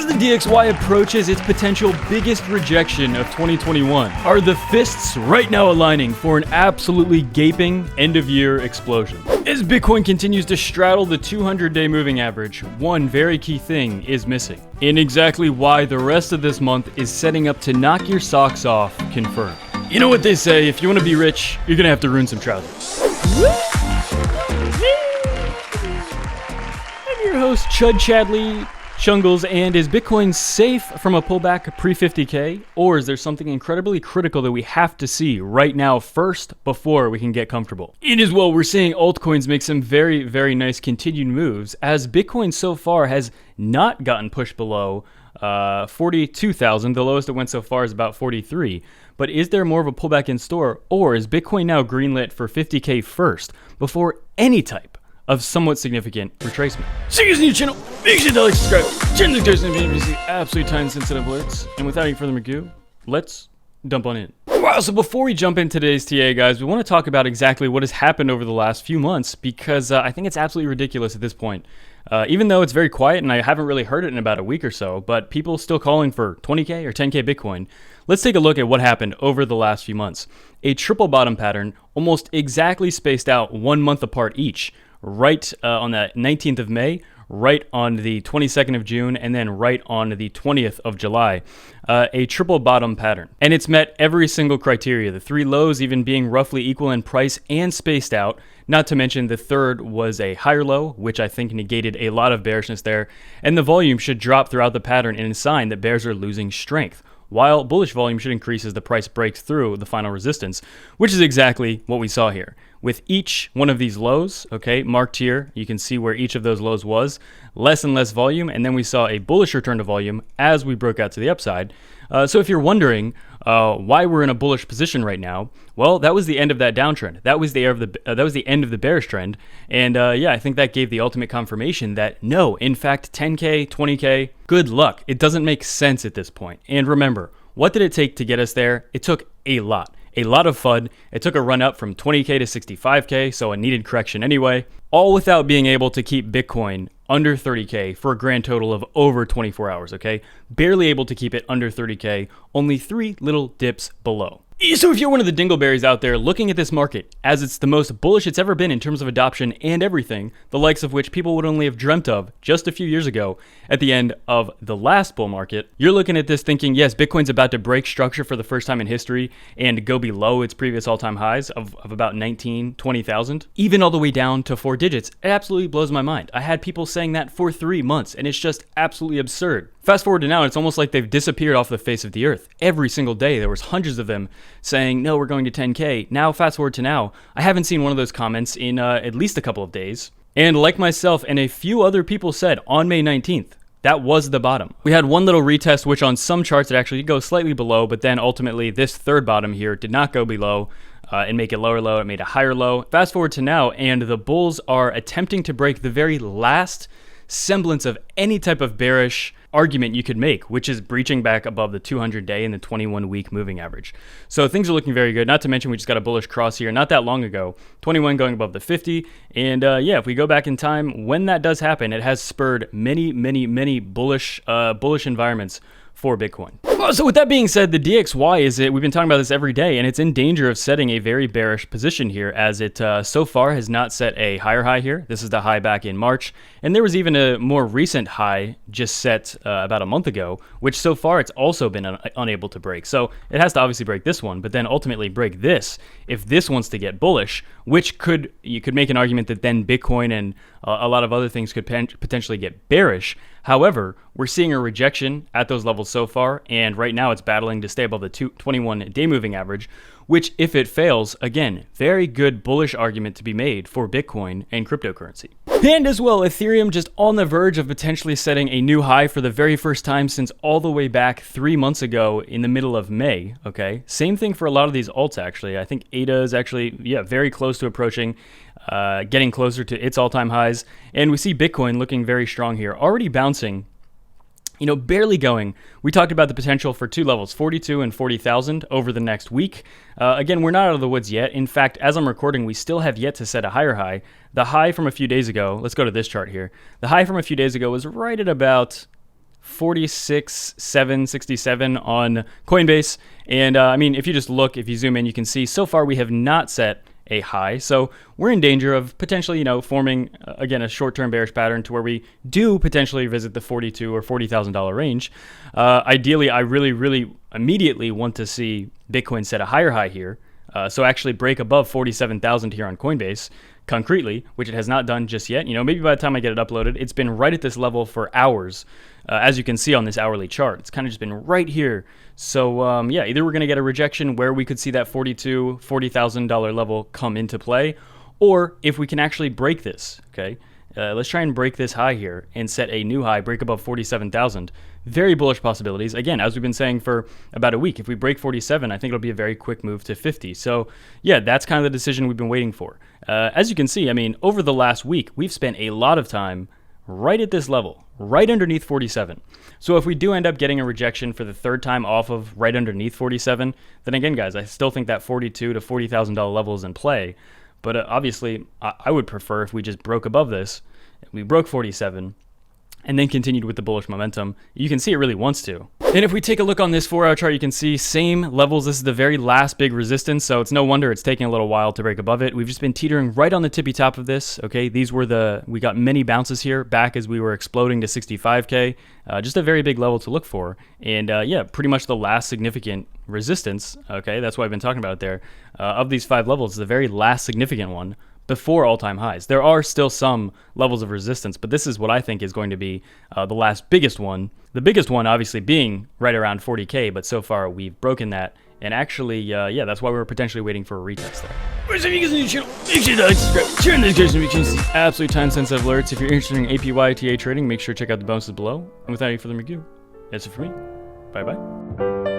As the DXY approaches its potential biggest rejection of 2021, are the fists right now aligning for an absolutely gaping end-of-year explosion? As Bitcoin continues to straddle the 200-day moving average, one very key thing is missing, and exactly why the rest of this month is setting up to knock your socks off confirmed. You know what they say, if you want to be rich, you're gonna have to ruin some trousers. I'm your host, Chud Chadley Chungles, and is Bitcoin safe from a pullback pre-50K, or is there something incredibly critical that we have to see right now first before we can get comfortable? And as well, we're seeing altcoins make some very, very nice continued moves, as Bitcoin so far has not gotten pushed below 42,000. The lowest it went so far is about 43. But is there more of a pullback in store, or is Bitcoin now greenlit for 50K first before any type of somewhat significant retracement? So here's a new channel. Make sure to like, subscribe, turn the notifications on to see absolutely time-sensitive alerts. And without any further ado, let's dump on in. Wow, so before we jump into today's TA, guys, we want to talk about exactly what has happened over the last few months, because I think it's absolutely ridiculous at this point. Even though it's very quiet and I haven't really heard it in about a week or so, but people still calling for 20K or 10K Bitcoin. Let's take a look at what happened over the last few months. A triple bottom pattern, almost exactly spaced out 1 month apart each, right on the 19th of May, right on the 22nd of June, and then right on the 20th of July. A triple bottom pattern. And it's met every single criteria, the three lows even being roughly equal in price and spaced out. Not to mention the third was a higher low, which I think negated a lot of bearishness there. And the volume should drop throughout the pattern in a sign that bears are losing strength, while bullish volume should increase as the price breaks through the final resistance, which is exactly what we saw here. With each one of these lows, okay, marked here, you can see where each of those lows was, less and less volume, and then we saw a bullish return to volume as we broke out to the upside. So if you're wondering why we're in a bullish position right now, well, that was the end of that downtrend. That was the end of the bearish trend, and yeah, I think that gave the ultimate confirmation that no, in fact, 10K, 20K, good luck. It doesn't make sense at this point. And remember, what did it take to get us there? It took a lot of FUD. It took a run up from 20K to 65K, so a needed correction anyway, all without being able to keep Bitcoin under 30K for a grand total of over 24 hours, okay? Barely able to keep it under 30K, only 3 little dips below. So if you're one of the dingleberries out there looking at this market as it's the most bullish it's ever been in terms of adoption and everything, the likes of which people would only have dreamt of just a few years ago at the end of the last bull market, you're looking at this thinking, yes, Bitcoin's about to break structure for the first time in history and go below its previous all-time highs of about 19, 20,000, even all the way down to 4 digits. It absolutely blows my mind. I had people saying that for 3 months, and it's just absolutely absurd. Fast forward to now, it's almost like they've disappeared off the face of the earth. Every single day, there was hundreds of them saying, no, we're going to 10K. Now, fast forward to now, I haven't seen one of those comments in at least a couple of days. And like myself and a few other people said on May 19th, that was the bottom. We had one little retest, which on some charts it actually goes slightly below, but then ultimately this third bottom here did not go below and make it lower low. It made a higher low. Fast forward to now, and the bulls are attempting to break the very last semblance of any type of bearish argument you could make, which is breaching back above the 200-day and the 21-week moving average. So things are looking very good. Not to mention we just got a bullish cross here not that long ago, 21 going above the 50. And yeah, if we go back in time, when that does happen, it has spurred many, many, many bullish environments for Bitcoin. Well, so with that being said, the DXY we've been talking about this every day, and it's in danger of setting a very bearish position here, as it so far has not set a higher high here. This is the high back in March, and there was even a more recent high just set about a month ago, which so far it's also been unable to break. So it has to obviously break this one, but then ultimately break this if this wants to get bullish, which you could make an argument that then Bitcoin and a lot of other things could potentially get bearish. However, we're seeing a rejection at those levels so far, and right now it's battling to stay above the 21-day moving average, which, if it fails, again, very good bullish argument to be made for Bitcoin and cryptocurrency. And as well, Ethereum just on the verge of potentially setting a new high for the very first time since all the way back 3 months ago in the middle of May, okay? Same thing for a lot of these alts, actually. I think ADA is actually, yeah, very close to approaching, getting closer to its all-time highs. And we see Bitcoin looking very strong here, already bouncing, you know, barely going. We talked about the potential for 2 levels, 42 and 40,000 over the next week. Again, we're not out of the woods yet. In fact, as I'm recording, we still have yet to set a higher high. The high from a few days ago, let's go to this chart here. The high from a few days ago was right at about 46,767 on Coinbase. And I mean, if you just look, if you zoom in, you can see so far we have not set a high. So we're in danger of potentially, forming, again, a short-term bearish pattern to where we do potentially visit the $42,000 or $40,000 range. Ideally, I really immediately want to see Bitcoin set a higher high here. So actually break above 47,000 here on Coinbase concretely, which it has not done just yet. Maybe by the time I get it uploaded, it's been right at this level for hours. As you can see on this hourly chart, it's kind of just been right here. So yeah, either we're going to get a rejection where we could see that $40,000 level come into play, or if we can actually break this, okay? Let's try and break this high here and set a new high, break above 47,000. Very bullish possibilities. Again, as we've been saying for about a week, if we break 47, I think it'll be a very quick move to 50. So yeah, that's kind of the decision we've been waiting for. As you can see, I mean, over the last week, we've spent a lot of time right at this level, right underneath 47. So if we do end up getting a rejection for the third time off of right underneath 47, then again, guys, I still think that $42,000 to $40,000 level is in play. But obviously, I would prefer if we just broke above this, we broke 47, and then continued with the bullish momentum. You can see it really wants to. And if we take a look on this 4-hour chart, you can see same levels. This is the very last big resistance, so it's no wonder it's taking a little while to break above it. We've just been teetering right on the tippy top of this, okay? We got many bounces here back as we were exploding to 65K. Just a very big level to look for. And yeah, pretty much the last significant resistance, okay? That's why I've been talking about it there. Of these 5 levels, the very last significant one before all-time highs. There are still some levels of resistance, but this is what I think is going to be the last biggest one. The biggest one obviously being right around 40K, but so far we've broken that. And actually, yeah, that's why we were potentially waiting for a retest there. If you guys are new to the channel, make sure to like, subscribe, share in this video, make sure you see absolute time-sensitive alerts. If you're interested in APY TA trading, make sure to check out the bonuses below. And without any further ado, that's it for me. Bye-bye.